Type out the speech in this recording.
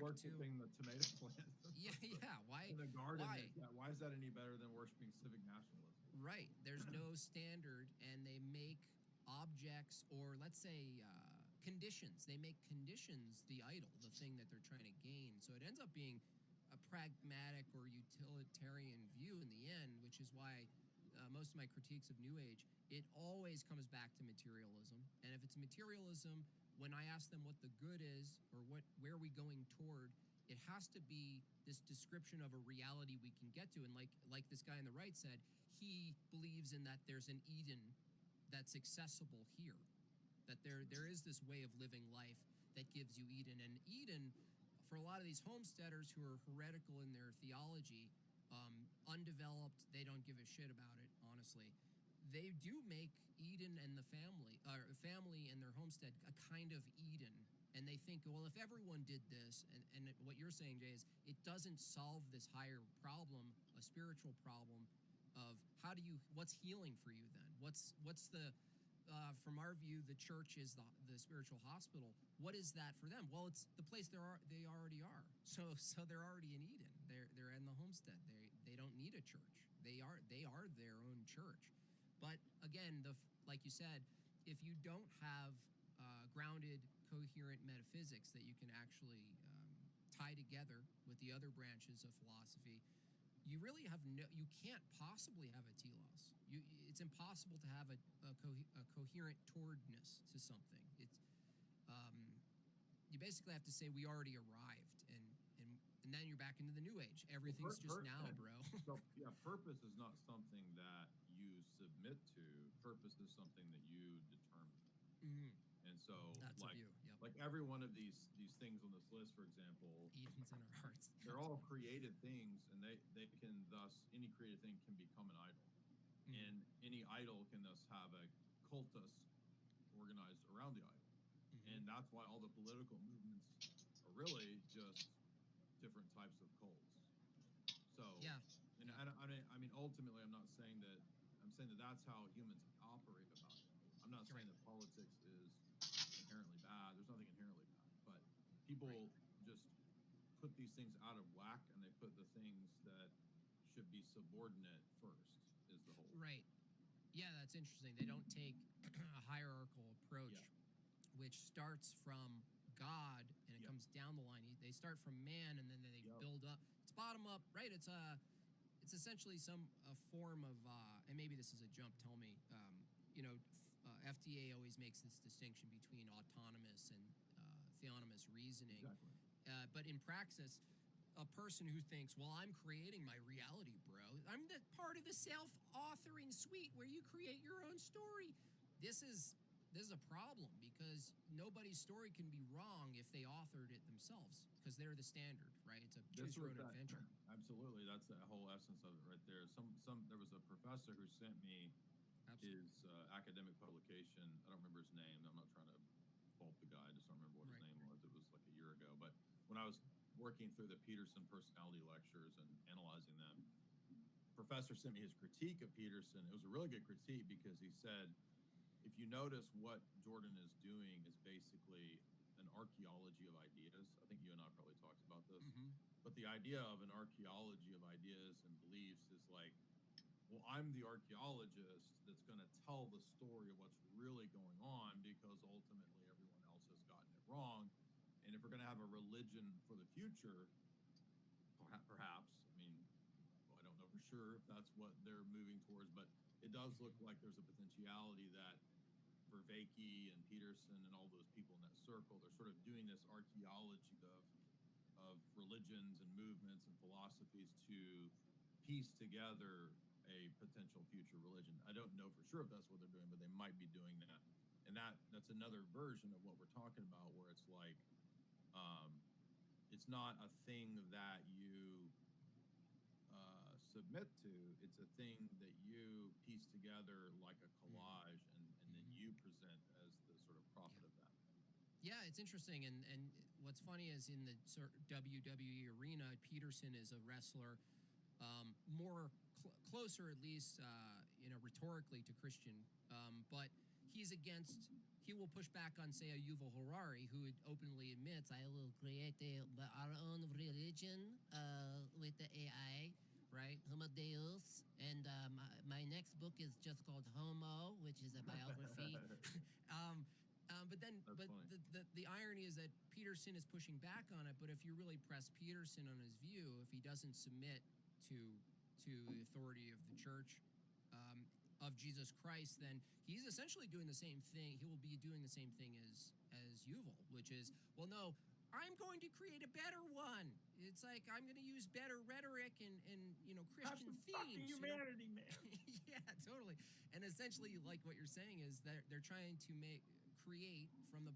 to worshiping the tomato plant. yeah. Why? In the garden. Why? Why is that any better than worshiping civic nationalism? Right. There's no standard, and they make objects, or let's say conditions. They make conditions the idol, the thing that they're trying to gain. So it ends up being a pragmatic or utilitarian view in the end, which is why most of my critiques of New Age, it always comes back to materialism. And if it's materialism, when I ask them what the good is or where are we going toward, it has to be this description of a reality we can get to. And like this guy on the right said, he believes in that there's an Eden that's accessible here, that there is this way of living life that gives you Eden. And Eden, for a lot of these homesteaders who are heretical in their theology, undeveloped, they don't give a shit about it, honestly. They do make Eden and the family and their homestead a kind of Eden. And they think, well, if everyone did this, and what you're saying, Jay, is it doesn't solve this higher problem, a spiritual problem of what's healing for you then? What's the, from our view, the church is the spiritual hospital. What is that for them? Well, it's the place they already are. So they're already in Eden. They're in the homestead. They don't need a church. They are their own church. But again, like you said, if you don't have grounded, coherent metaphysics that you can actually tie together with the other branches of philosophy, you really you can't possibly have a telos. It's impossible to have a coherent towardness to something. It's you basically have to say we already arrived, and then you're back into the New Age. Everything's just now, bro. So yeah, purpose is not something that you submit to. Purpose is something that you determine. Mm-hmm. And so, that's a view. Yep. Like every one of these things on this list, for example, Eden's in our hearts. They're all created things, and they can thus, any created thing can become an idol, and any idol can thus have a cultus organized around the idol, and that's why all the political movements are really just different types of cults. So yeah, and I mean, ultimately, I'm saying that that's how humans operate about it. I'm not saying that politics is inherently bad. There's nothing inherently bad, but people just put these things out of whack, and they put the things that should be subordinate first, is the whole right. Yeah, that's interesting. They don't take a hierarchical approach, which starts from God and it comes down the line. They start from man, and then they build up. It's bottom up, right? It's essentially a form of, and maybe this is a jump. Tell me. FDA always makes this distinction between autonomous and theonomous reasoning. Exactly. But in praxis, a person who thinks, well, I'm creating my reality, bro. I'm the part of the self-authoring suite where you create your own story. This is a problem, because nobody's story can be wrong if they authored it themselves, because they're the standard, right? It's a choose your own adventure. Absolutely. That's the whole essence of it right there. There was a professor who sent me his academic publication. I don't remember his name. I'm not trying to fault the guy. I just don't remember what his name was. It was like a year ago. But when I was working through the Peterson personality lectures and analyzing them, professor sent me his critique of Peterson. It was a really good critique, because he said, if you notice, what Jordan is doing is basically an archaeology of ideas. I think you and I probably talked about this. But the idea of an archaeology of ideas and beliefs is like, well, I'm the archaeologist that's going to tell the story of what's really going on, because ultimately everyone else has gotten it wrong. And if we're going to have a religion for the future, perhaps, I mean, well, I don't know for sure if that's what they're moving towards, but it does look like there's a potentiality that Vervaeke and Peterson and all those people in that circle, they're sort of doing this archaeology of religions and movements and philosophies to piece together a potential future religion. I don't know for sure if that's what they're doing, but they might be doing that. And that's another version of what we're talking about, where it's like, it's not a thing that you submit to. It's a thing that you piece together like a collage, and then you present as the sort of prophet of that. Yeah, it's interesting. And what's funny is, in the WWE arena, Peterson is a wrestler more closer, at least, rhetorically, to Christian, but he's against he will push back on, say, a Yuval Harari, who openly admits, I will create our own religion with the AI, right? Homo Deus. And my next book is just called Homo, which is a biography. um, but then, That's but funny. the irony is that Peterson is pushing back on it. But if you really press Peterson on his view, if he doesn't submit to the authority of the church, of Jesus Christ, then he's essentially doing the same thing. He will be doing the same thing as Yuval, which is, well, no, I'm going to create a better one. It's like I'm going to use better rhetoric and Have Christian some fucking themes. humanity, man. Yeah, totally. And essentially, like what you're saying is that they're trying to create from the